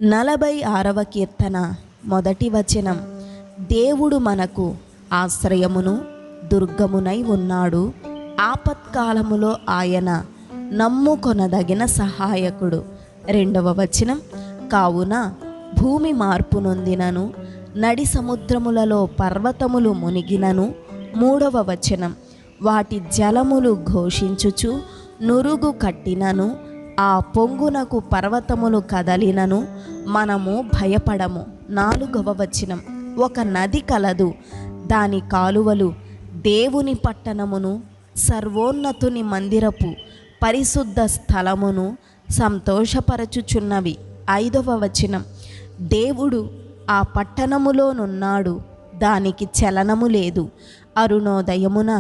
46వ కీర్తన మొదటి వచనం. దేవుడు మనకు ఆశ్రయమును దుర్గమునై ఉన్నాడు, ఆపత్కాలములో ఆయన నమ్ముకొనదగిన సహాయకుడు. 2వ వచనం. కావున భూమి మార్పు నొందినను, నడి సముద్రములలో పర్వతములు మునిగినను. 3వ వచనం. వాటి జలములు ఘోషించుచు నురుగు కట్టినను, ఆ పొంగునకు పర్వతములు కదలినను మనము భయపడము. 4వ వచనం. ఒక నది కలదు, దాని కాలువలు దేవుని పట్టణమును, సర్వోన్నతుని మందిరపు పరిశుద్ధ స్థలమును సంతోషపరచుచున్నవి. 5వ వచనం. దేవుడు ఆ పట్టణములోనున్నాడు, దానికి చలనము లేదు. అరుణోదయమున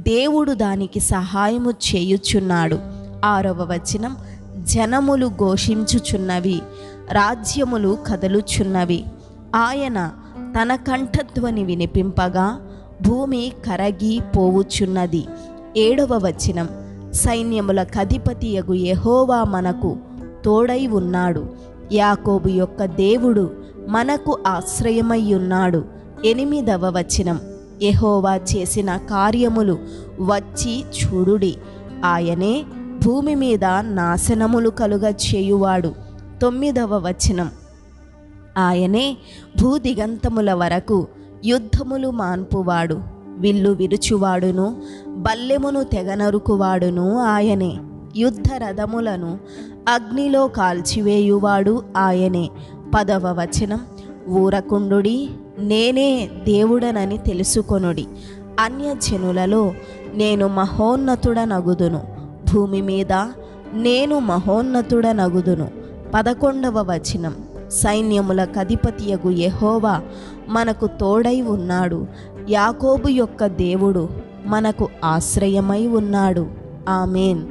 దేవుడు దానికి సహాయము చేయుచున్నాడు. 6వ వచనం. జనములు ఘోషించుచున్నవి, రాజ్యములు కదలుచున్నవి. ఆయన తన కంఠధ్వని వినిపింపగా భూమి కరగి పోవుచున్నది. 7వ వచనం. సైన్యములకధిపతియగు యెహోవా మనకు తోడై ఉన్నాడు, యాకోబు యొక్క దేవుడు మనకు ఆశ్రయమై ఉన్నాడు. 8వ వచనం. యెహోవా చేసిన కార్యములు వచ్చి చూడుడి, ఆయనే భూమి మీద నాశనములు కలుగ చేయువాడు. 9వ వచనం. ఆయనే భూదిగంతముల వరకు యుద్ధములు మాన్పువాడు, విల్లు విరుచువాడును, బల్లెమును తెగనరుకువాడును ఆయనే. యుద్ధ రథములను అగ్నిలో కాల్చివేయువాడు ఆయనే. 10వ వచనం. ఊరకుండుడి, నేనే దేవుడనని తెలుసుకొనుడి, అన్యజనులలో నేను మహోన్నతుడనగుదును, భూమి మీద నేను మహోన్నతుడనగుదును. 11వ వచనం. సైన్యములకధిపతియగు యెహోవా మనకు తోడై ఉన్నాడు, యాకోబు యొక్క దేవుడు మనకు ఆశ్రయమై ఉన్నాడు. ఆమేన్.